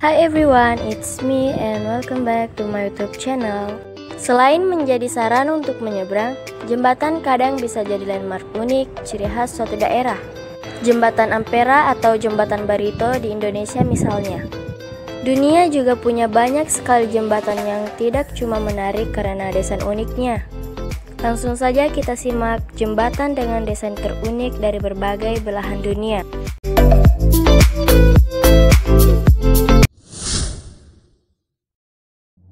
Hi everyone, it's me and welcome back to my YouTube channel. Selain menjadi sarana untuk menyeberang, jembatan kadang bisa jadi landmark unik, ciri khas suatu daerah. Jembatan Ampera atau Jembatan Barito di Indonesia misalnya. Dunia juga punya banyak sekali jembatan yang tidak cuma menarik karena desain uniknya. Langsung saja kita simak jembatan dengan desain terunik dari berbagai belahan dunia.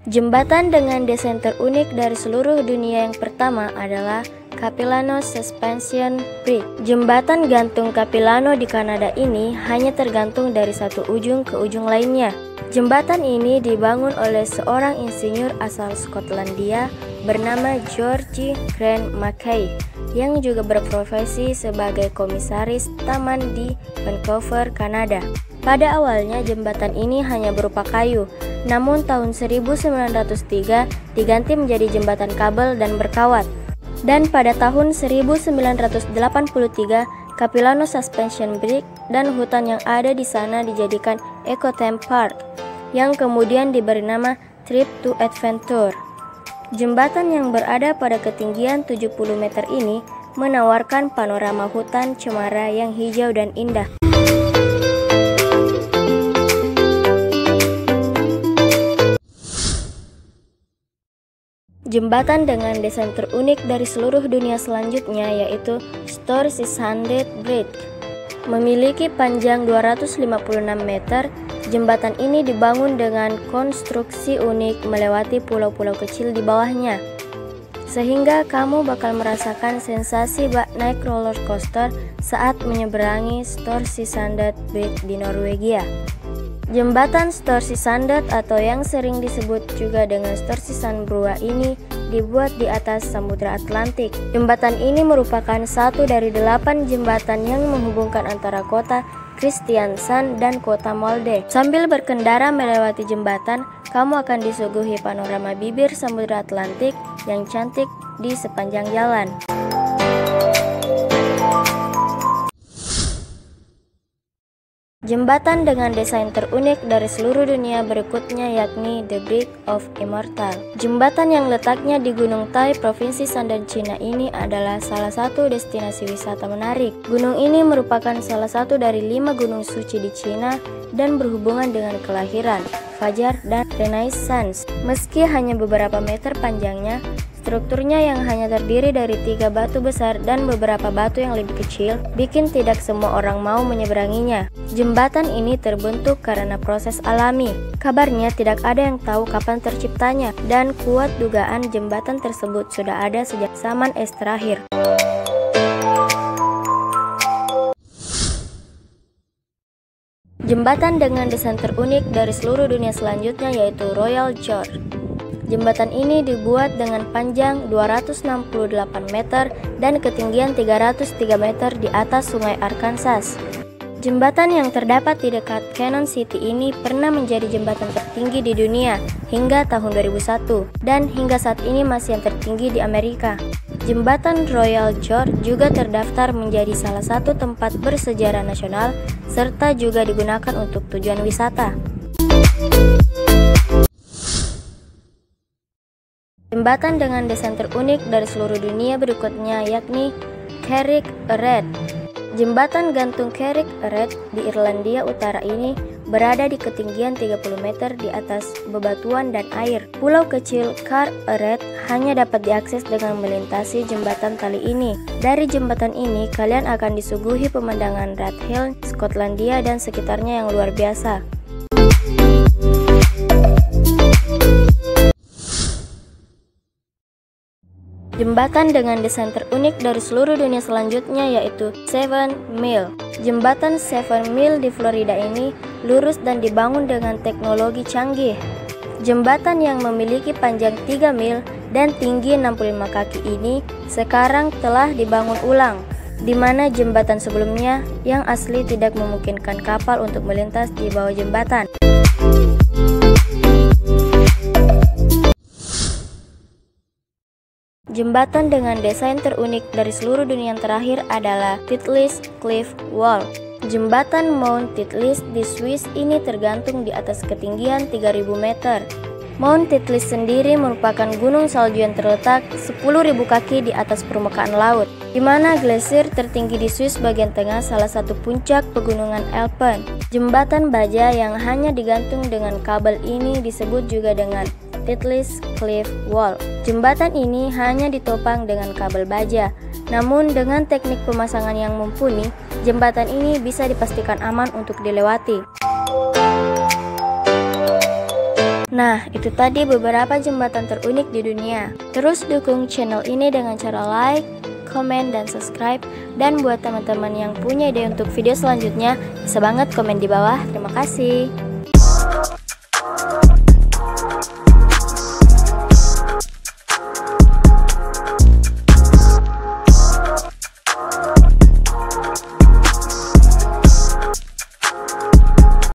Jembatan dengan desain terunik dari seluruh dunia yang pertama adalah Capilano Suspension Bridge. Jembatan gantung Capilano di Kanada ini hanya tergantung dari satu ujung ke ujung lainnya. Jembatan ini dibangun oleh seorang insinyur asal Skotlandia bernama George Grant Mackay yang juga berprofesi sebagai komisaris taman di Vancouver, Kanada. Pada awalnya jembatan ini hanya berupa kayu, namun tahun 1903 diganti menjadi jembatan kabel dan berkawat. Dan pada tahun 1983 Capilano Suspension Bridge dan hutan yang ada di sana dijadikan Eco-Theme Park yang kemudian diberi nama Trip to Adventure. Jembatan yang berada pada ketinggian 70 meter ini menawarkan panorama hutan cemara yang hijau dan indah. Jembatan dengan desain terunik dari seluruh dunia selanjutnya yaitu Storsishandet Bridge. Memiliki panjang 256 meter, jembatan ini dibangun dengan konstruksi unik melewati pulau-pulau kecil di bawahnya. Sehingga kamu bakal merasakan sensasi bak naik roller coaster saat menyeberangi Storsishandet Bridge di Norwegia. Jembatan Storsishandet atau yang sering disebut juga dengan Storsisandbrua ini dibuat di atas Samudra Atlantik. Jembatan ini merupakan satu dari 8 jembatan yang menghubungkan antara kota Kristiansand dan kota Molde. Sambil berkendara melewati jembatan, kamu akan disuguhi panorama bibir Samudra Atlantik yang cantik di sepanjang jalan. Jembatan dengan desain terunik dari seluruh dunia berikutnya yakni The Bridge of Immortal. Jembatan yang letaknya di Gunung Tai, Provinsi Shandong, Cina ini adalah salah satu destinasi wisata menarik. Gunung ini merupakan salah satu dari 5 gunung suci di Cina dan berhubungan dengan kelahiran, fajar, dan renaissance. Meski hanya beberapa meter panjangnya, strukturnya yang hanya terdiri dari 3 batu besar dan beberapa batu yang lebih kecil bikin tidak semua orang mau menyeberanginya. Jembatan ini terbentuk karena proses alami. Kabarnya tidak ada yang tahu kapan terciptanya dan kuat dugaan jembatan tersebut sudah ada sejak zaman es terakhir. Jembatan dengan desain terunik dari seluruh dunia selanjutnya yaitu Royal Gorge. Jembatan ini dibuat dengan panjang 268 meter dan ketinggian 303 meter di atas sungai Arkansas. Jembatan yang terdapat di dekat Canyon City ini pernah menjadi jembatan tertinggi di dunia hingga tahun 2001 dan hingga saat ini masih yang tertinggi di Amerika. Jembatan Royal Gorge juga terdaftar menjadi salah satu tempat bersejarah nasional serta juga digunakan untuk tujuan wisata. Jembatan dengan desain terunik dari seluruh dunia berikutnya yakni Carrick Arret. Jembatan gantung Carrick Arret di Irlandia Utara ini berada di ketinggian 30 meter di atas bebatuan dan air. Pulau kecil Carrick Arret hanya dapat diakses dengan melintasi jembatan tali ini. Dari jembatan ini kalian akan disuguhi pemandangan Rathhill, Skotlandia dan sekitarnya yang luar biasa. Jembatan dengan desain terunik dari seluruh dunia selanjutnya yaitu 7 Mile. Jembatan 7 Mile di Florida ini lurus dan dibangun dengan teknologi canggih. Jembatan yang memiliki panjang 3 mil dan tinggi 65 kaki ini sekarang telah dibangun ulang, di mana jembatan sebelumnya yang asli tidak memungkinkan kapal untuk melintas di bawah jembatan. Jembatan dengan desain terunik dari seluruh dunia yang terakhir adalah Titlis Cliff Wall. Jembatan Mount Titlis di Swiss ini tergantung di atas ketinggian 3000 meter. Mount Titlis sendiri merupakan gunung salju yang terletak 10.000 kaki di atas permukaan laut, di mana glasier tertinggi di Swiss bagian tengah salah satu puncak pegunungan Alpen. Jembatan baja yang hanya digantung dengan kabel ini disebut juga dengan Titlis Cliff Wall. Jembatan ini hanya ditopang dengan kabel baja, namun dengan teknik pemasangan yang mumpuni, jembatan ini bisa dipastikan aman untuk dilewati. Nah, itu tadi beberapa jembatan terunik di dunia. Terus dukung channel ini dengan cara like, komen, dan subscribe. Dan buat teman-teman yang punya ide untuk video selanjutnya, bisa banget komen di bawah. Terima kasih.